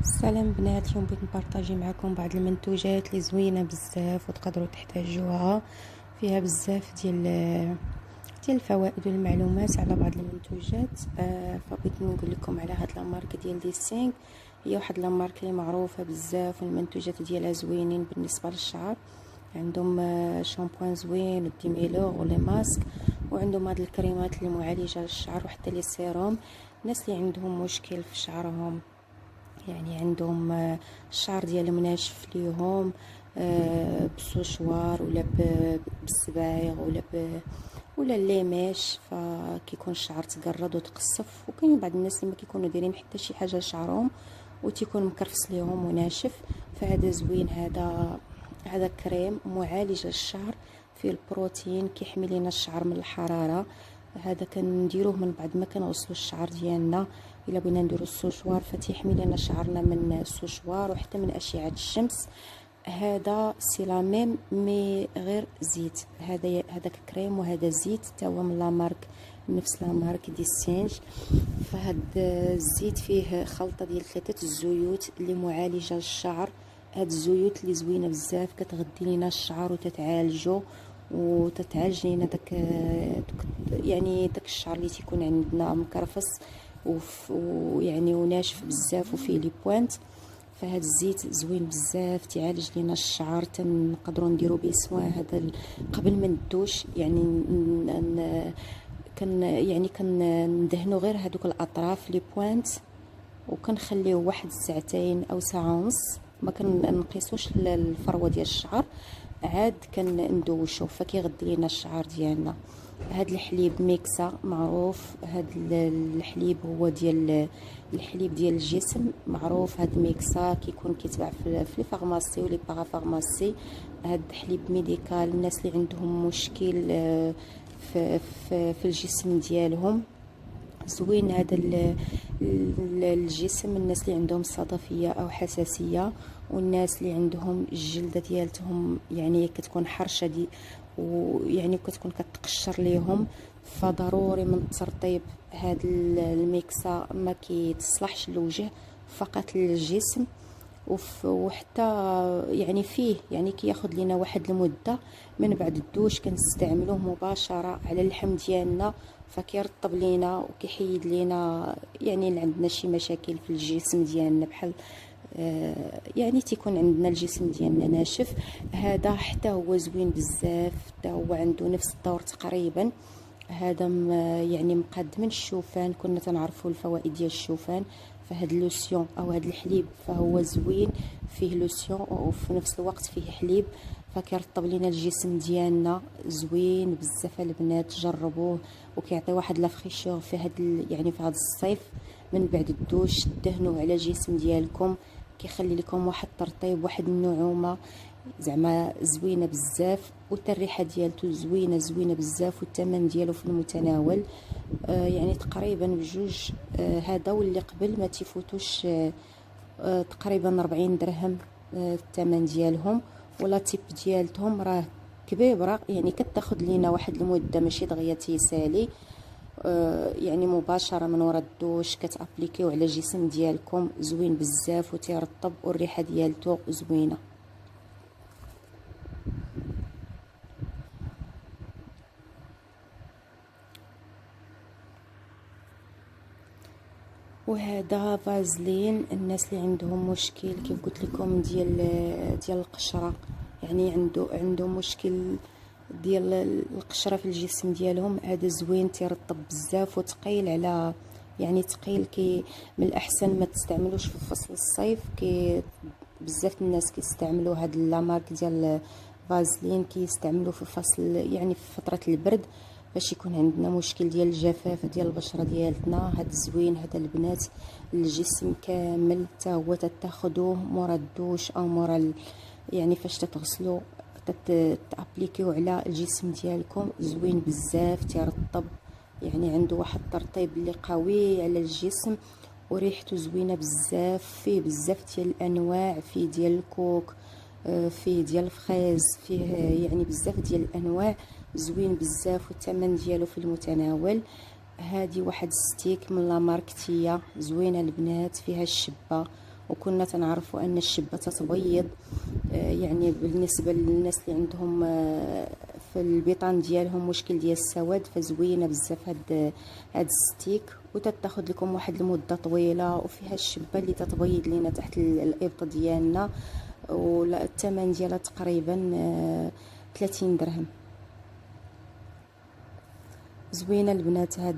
السلام بنات، اليوم بغيت نبارطاجي معكم بعض المنتوجات اللي زوينه بزاف وتقدروا تحتاجوها. فيها بزاف ديال الفوائد والمعلومات على بعض المنتوجات. فبغيت نقول لكم على هاد لامارك ديال ديسينغ. هي واحد لامارك اللي معروفه بزاف والمنتوجات ديالها زوينين بالنسبه للشعر. عندهم شامبوان زوين والديميلور ولي ماسك، وعندهم هاد الكريمات اللي معالجه للشعر وحتى لي سيروم. الناس اللي عندهم مشكل في شعرهم، يعني عندهم الشعر ديالهم ناشف ليهم بالسوشوار ولا بالصبايغ ولا الليماش، فكيكون الشعر تقرد وتقصف. وكاين بعض الناس اللي ما كيكونوا دايرين حتى شي حاجه لشعرهم وتيكون مكرفس ليهم وناشف. فهذا زوين، هذا كريم معالج للشعر، فيه البروتين كيحمي لينا الشعر من الحراره. هذا كنديروه من بعد ما كنغسلوا الشعر ديالنا. الا بغينا نديرو السوشوار فتيحمي لنا شعرنا من السوشوار وحتى من اشعه الشمس. هذا سيلاميم مي غير زيت. هذاك كريم وهذا زيت تا هو من لا مارك، نفس لا مارك دي سينج. فهاد الزيت فيه خلطه ديال 3 الزيوت اللي معالجه للشعر. هاد الزيوت اللي زوينه بزاف كتغذي لينا الشعر وتتعالجو وتتعالج لينا داك الشعر اللي تيكون عندنا مكرفس ويعني وناشف بزاف وفيه لي بوينت. فهاد الزيت زوين بزاف، تعالج لينا الشعر. تنقدروا نديروا به سواء هذا قبل ما ندوش، يعني كندهنوا غير هذوك الاطراف لي بوينت وكنخليوه واحد ساعتين او ساعه ونص. ما كنقيسوش الفروه ديال الشعر، عاد كندوشو فكيغذي لينا الشعر ديالنا. هاد الحليب ميكسا معروف، هاد الحليب هو الحليب ديال الجسم معروف. هاد ميكسا كيكون كيتباع في لي فارماسي ولي بارافارماسي. هاد حليب ميديكال الناس اللي عندهم مشكل في الجسم ديالهم. زوين هذا الجسم، الناس اللي عندهم صدفيه او حساسيه، والناس اللي عندهم الجلده ديالتهم يعني كتكون حرشه ويعني كتكون كتقشر ليهم. فضروري من الترطيب هاد الميكسا، ما كيتصلحش للوجه فقط للجسم. وحتى يعني فيه يعني كياخد لينا واحد المده من بعد الدوش كنستعملوه مباشره على اللحم ديالنا، فكيرطب لينا وكيحيد لينا يعني اللي عندنا شي مشاكل في الجسم ديالنا، بحال يعني تيكون عندنا الجسم ديالنا ناشف. هذا حتى هو زوين بزاف، حتى هو عنده نفس الدور تقريبا. هذا يعني مقاد من الشوفان، كنا تنعرفوا الفوائد ديال الشوفان. فهاد لوسيون او هاد الحليب فهو زوين، فيه لوسيون وفي نفس الوقت فيه حليب، فكيرطب لينا الجسم ديالنا. زوين بزاف البنات، جربوه وكيعطي واحد لا فريشور في هاد يعني في هاد الصيف. من بعد الدوش دهنوه على الجسم ديالكم، كيخلي لكم واحد الترطيب واحد النعومه، زعما زوينه بزاف. وتا الريحه ديالته زوينه بزاف، والثمن ديالو في المتناول. يعني تقريبا بجوج هذا واللي قبل ما تيفوتوش تقريبا 40 درهم الثمن ديالهم. ولا تيب ديالتهم راه كبيبره، يعني كتاخد لينا واحد المده ماشي دغيا تيسالي. يعني مباشره من ورا الدوش كتابليكيو على الجسم ديالكم. زوين بزاف وتيرطب والريحه ديالته زوينه. وهذا فازلين الناس اللي عندهم مشكل كيف قلت لكم ديال القشره، يعني عنده مشكل ديال القشره في الجسم ديالهم. هذا زوين، تيرطب بزاف وثقيل على يعني ثقيل. من الاحسن ما تستعملوش في فصل الصيف. بزاف الناس كيستعملوا هاد لا مارك ديال فازلين، كيستعملوه في فصل يعني في فتره البرد، باش يكون عندنا مشكل ديال الجفاف ديال البشره ديالتنا. هاد زوين، هذا البنات الجسم كامل تا هو تاخذوه مورا الدوش او مورا يعني فاش تتغسلوا تابليكيو على الجسم ديالكم. زوين بزاف، تيرطب، يعني عنده واحد الترطيب اللي قوي على الجسم، وريحته زوينه بزاف. فيه بزاف ديال الانواع، فيه ديال الكوك، فيه ديال الفريز، فيه يعني بزاف ديال الانواع. زوين بزاف والثمن ديالو في المتناول. هذه واحد ستيك من لا مارك تيا، زوينه البنات، فيها الشبه وكنا تنعرفوا ان الشبه تتبيض. يعني بالنسبه للناس اللي عندهم في البيطان ديالهم مشكل ديال السواد، فزوينه بزاف هاد الستيك، وتتاخذ لكم واحد المده طويله، وفيها الشبه اللي تتبيض لينا تحت الابط ديالنا. والثمن ديالها تقريبا 30 درهم. زوينه البنات هاد